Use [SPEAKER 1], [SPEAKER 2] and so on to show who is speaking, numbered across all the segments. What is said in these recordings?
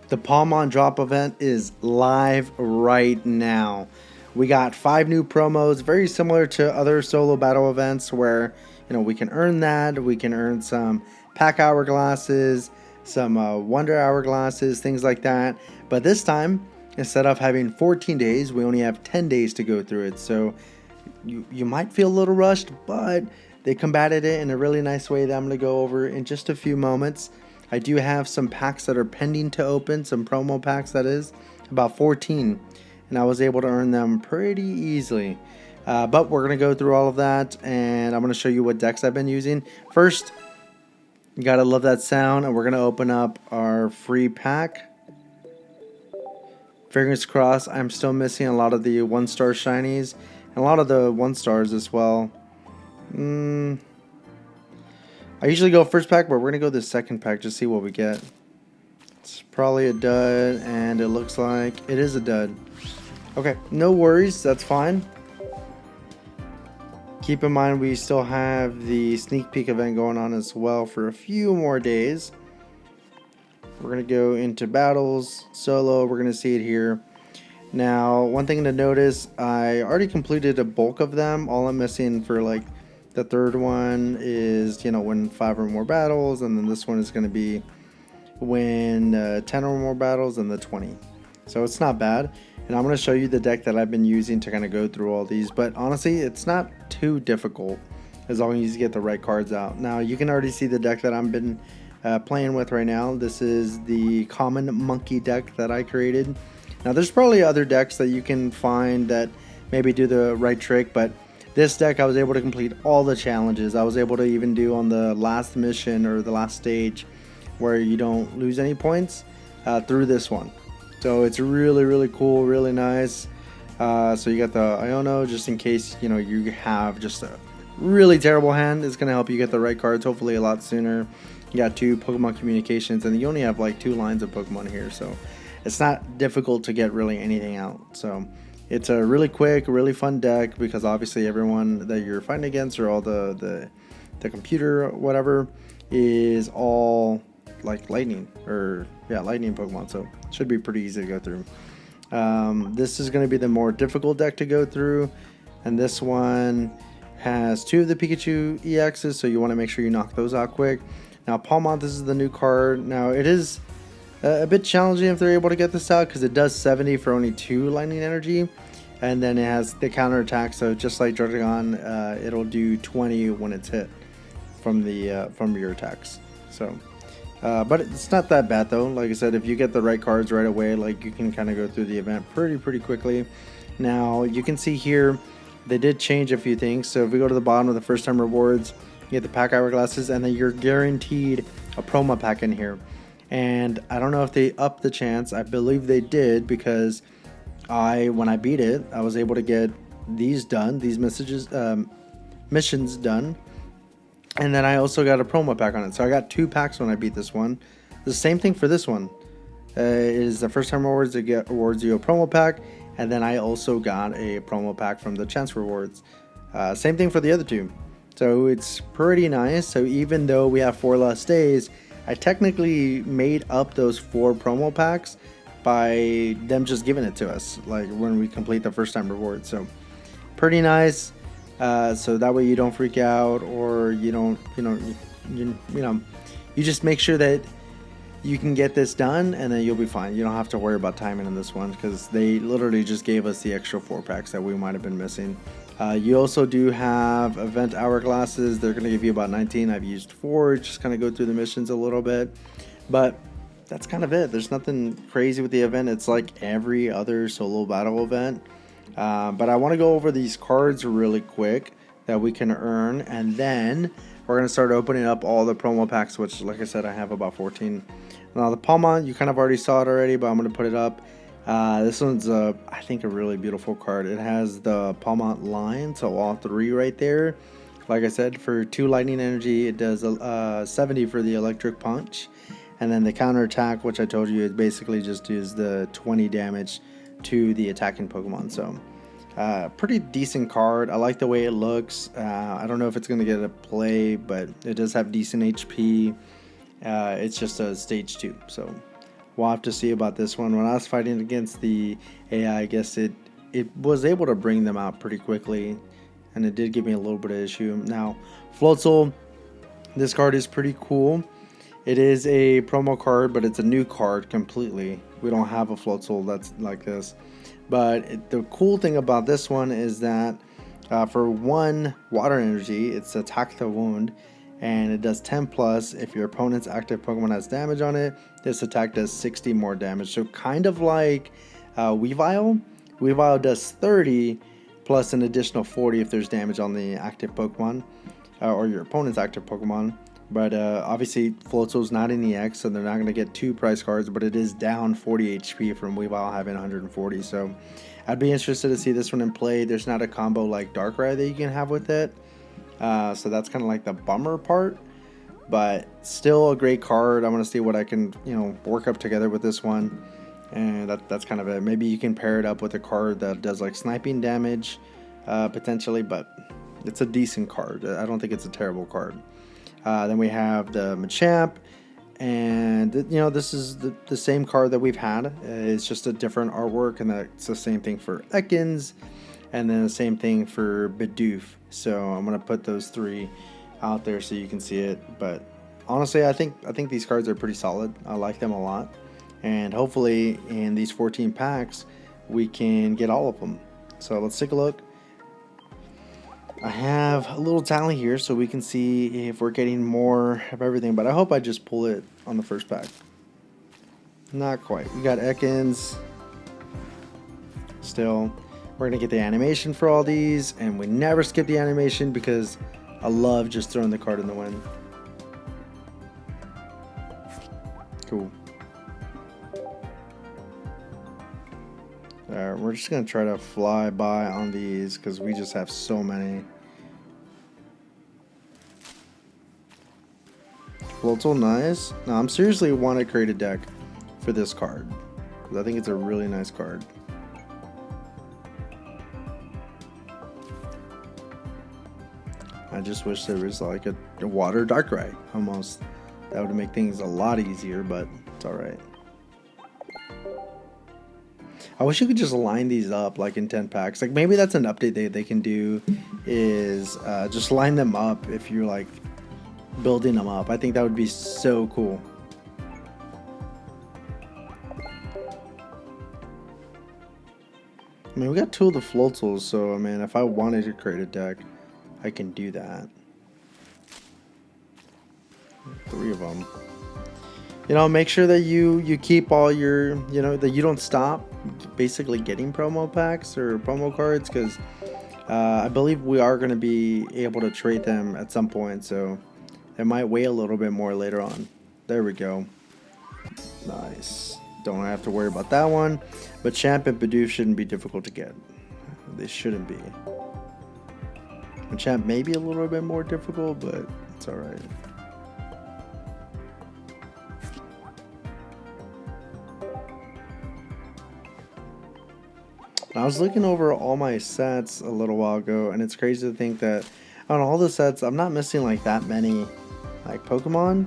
[SPEAKER 1] The Pawmot Drop Event is live right now. We got 5 new promos, very similar to other solo battle events where, we can earn that. We can earn some pack hourglasses, some wonder hourglasses, things like that. But this time, instead of having 14 days, we only have 10 days to go through it. So you might feel a little rushed, but they combated it in a really nice way that I'm going to go over in just a few moments. I do have some packs that are pending to open, some promo packs that is, about 14, and I was able to earn them pretty easily. But we're going to go through all of that, and I'm going to show you what decks I've been using. First, you got to love that sound, and we're going to open up our free pack. Fingers crossed, I'm still missing a lot of the 1-star shinies, and a lot of the 1-stars as well. I usually go first pack, but we're going to go the second pack to see what we get. It's probably a dud, and it looks like it is a dud. Okay, no worries, that's fine. Keep in mind we still have the sneak peek event going on as well for a few more days. We're going to go into battles, solo, we're going to see it here. Now, one thing to notice, I already completed a bulk of them. All I'm missing for like the third one is, win 5 or more battles, and then this one is going to be win 10 or more battles and the 20. So it's not bad, and I'm going to show you the deck that I've been using to kind of go through all these, but honestly, it's not too difficult as long as you get the right cards out. Now, you can already see the deck that I've been playing with right now. This is the common monkey deck that I created. Now, there's probably other decks that you can find that maybe do the right trick, but this deck, I was able to complete all the challenges. I was able to even do on the last mission or the last stage where you don't lose any points through this one. So it's really, really cool, really nice. So you got the Iono just in case, you have just a really terrible hand. It's going to help you get the right cards, hopefully a lot sooner. You got 2 Pokemon communications, and you only have like 2 lines of Pokemon here. So it's not difficult to get really anything out. So it's a really quick, really fun deck because obviously everyone that you're fighting against or all the computer or whatever is all like lightning lightning Pokemon. So it should be pretty easy to go through. This is going to be the more difficult deck to go through, and this one has 2 of the Pikachu EXs, so you want to make sure you knock those out quick. Now, Pawmot, this is the new card. Now, it is a bit challenging if they're able to get this out because it does 70 for only 2 lightning energy, and then it has the counter attack. So just like Dragon, it'll do 20 when it's hit from your attacks. So, but it's not that bad though. Like I said, if you get the right cards right away, like you can kind of go through the event pretty quickly. Now you can see here they did change a few things. So if we go to the bottom of the first time rewards, you get the pack hourglasses, and then you're guaranteed a promo pack in here. And I don't know if they upped the chance. I believe they did because when I beat it, I was able to get these done, these missions done. And then I also got a promo pack on it. So I got 2 packs when I beat this one. The same thing for this one. Is the first time rewards, it awards you a promo pack. And then I also got a promo pack from the chance rewards. Same thing for the other 2. So it's pretty nice. So even though we have 4 less days, I technically made up those 4 promo packs by them just giving it to us, like when we complete the first time reward. So pretty nice. So that way you don't freak out, or you don't, you just make sure that you can get this done, and then you'll be fine. You don't have to worry about timing in this one because they literally just gave us the extra 4 packs that we might have been missing. You also do have event hourglasses. They're going to give you about 19. I've used 4, just kind of go through the missions a little bit. But that's kind of it. There's nothing crazy with the event. It's like every other solo battle event. But I want to go over these cards really quick that we can earn. And then we're going to start opening up all the promo packs, which, like I said, I have about 14. Now, the Pawmot, you kind of already saw it already, but I'm going to put it up. This one's, I think, a really beautiful card. It has the Pawmot line, so all 3 right there. Like I said, for 2 lightning energy, it does 70 for the electric punch. And then the counter attack, which I told you, it basically just does the 20 damage to the attacking Pokemon. So pretty decent card. I like the way it looks. I don't know if it's going to get a play, but it does have decent HP. It's just a stage 2. So we'll have to see about this one. When I was fighting against the AI, I guess it was able to bring them out pretty quickly, and it did give me a little bit of issue. Now, Floatzel, this card is pretty cool. It is a promo card, but it's a new card completely. We don't have a Floatzel that's like this. But the cool thing about this one is that for 1 water energy, it's attack the wound, and it does 10 plus. If your opponent's active Pokemon has damage on it, this attack does 60 more damage. So kind of like Weavile. Weavile does 30 plus an additional 40 if there's damage on the active Pokemon or your opponent's active Pokemon. But obviously Floatzel's not in EX, so they're not going to get 2 price cards, but it is down 40 HP from Weavile having 140. So I'd be interested to see this one in play. There's not a combo like Darkrai that you can have with it. So that's kind of like the bummer part. But still a great card. I want to see what I can, work up together with this one. And that's kind of it. Maybe you can pair it up with a card that does like sniping damage, potentially, but it's a decent card. I don't think it's a terrible card. Then we have the Machamp, and this is the same card that we've had. It's just a different artwork, and that's the same thing for Ekans, and then the same thing for Bidoof. So I'm gonna put those 3 out there so you can see it. But honestly, I think these cards are pretty solid. I like them a lot, and hopefully in these 14 packs we can get all of them. So let's take a look. I have a little tally here so we can see if we're getting more of everything, but I hope I just pull it on the first pack. Not quite. We got Ekans. Still, we're going to get the animation for all these, and we never skip the animation because I love just throwing the card in the wind. Cool. Alright, we're just going to try to fly by on these because we just have so many. Floatzel, nice. Now, I'm seriously want to create a deck for this card because I think it's a really nice card. I just wish there was like a water Darkrai almost. That would make things a lot easier, but it's alright. I wish you could just line these up like in 10 packs. Like maybe that's an update they can do is just line them up if you're like building them up. I think that would be so cool. I mean, we got 2 of the Floatzels, so I mean, if I wanted to create a deck, I can do that. 3 of them. Make sure that you keep all your, that you don't stop basically getting promo packs or promo cards, because I believe we are going to be able to trade them at some point, so it might wait a little bit more later on. There we go. Nice. Don't have to worry about that one. But Champ and Bidoof shouldn't be difficult to get. They shouldn't be. Champ may be a little bit more difficult, but it's alright. I was looking over all my sets a little while ago, and it's crazy to think that on all the sets, I'm not missing like that many like Pokemon,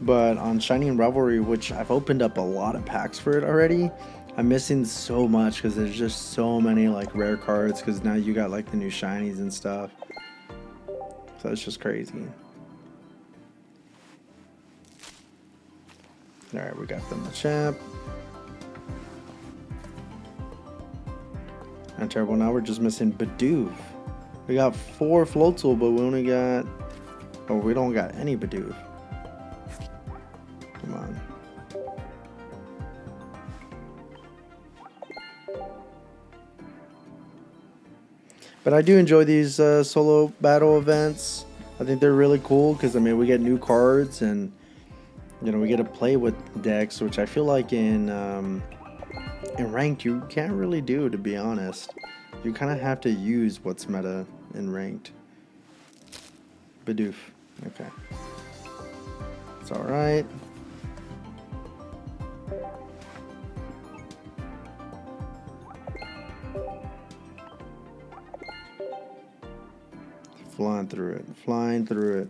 [SPEAKER 1] but on Shining Revelry, which I've opened up a lot of packs for it already, I'm missing so much because there's just so many like rare cards, because now you got like the new shinies and stuff. So it's just crazy. Alright, we got the Machamp. Not terrible. Now we're just missing Bidoof. We got 4 Floatzel, but we only got... Oh, we don't got any Bidoof. Come on. But I do enjoy these solo battle events. I think they're really cool because, I mean, we get new cards and, we get to play with decks, which I feel like in ranked you can't really do, to be honest. You kind of have to use what's meta in ranked. Bidoof. Okay. It's alright. Flying through it. Flying through it.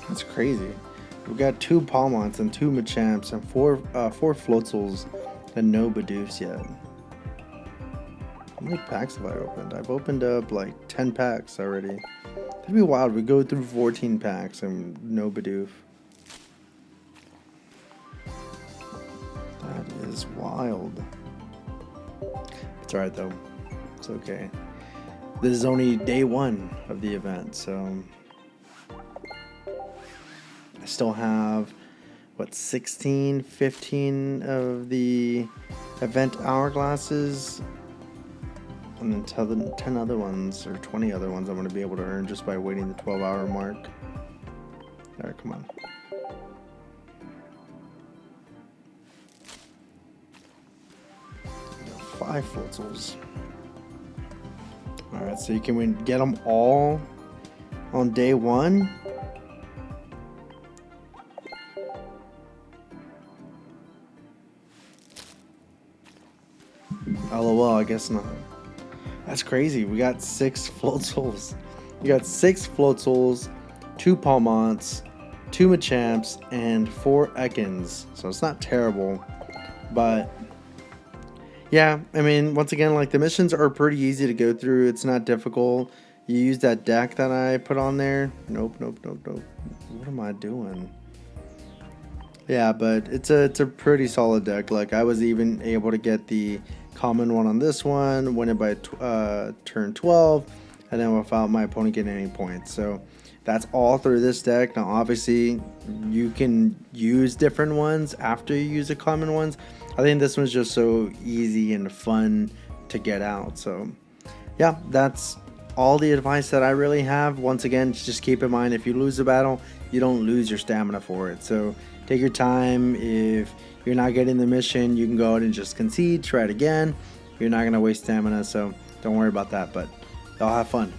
[SPEAKER 1] That's crazy. We got 2 Pawmots and 2 Machamps and 4 Floatzels and no Bidoofs yet. How many packs have I opened? I've opened up like 10 packs already. It'd be wild. We go through 14 packs and no Bidoof. That is wild. It's alright though. It's okay. This is only day 1 of the event, so I still have, what, 16, 15 of the event hourglasses, and then 10 other ones, or 20 other ones I'm going to be able to earn just by waiting the 12-hour mark. Alright, come on. Got 5 Floatzels. Alright, so you can get them all on day 1? LOL, I guess not. That's crazy. We got 6 Floatzels. We got 6 Floatzels, 2 Pawmots, 2 Machamps, and 4 Ekans. So it's not terrible. But yeah, I mean, once again, like, the missions are pretty easy to go through. It's not difficult. You use that deck that I put on there. Nope. What am I doing? Yeah, but it's a pretty solid deck. Like, I was even able to get the common one on this one, win it by turn 12, and then without my opponent getting any points. So that's all through this deck. Now obviously you can use different ones after you use the common ones. I think this one's just so easy and fun to get out. So yeah, that's all the advice that I really have. Once again, just keep in mind, if you lose a battle, you don't lose your stamina for it. So take your time. If you're not getting the mission, you can go ahead and just concede, try it again. You're not going to waste stamina, so don't worry about that, but y'all have fun.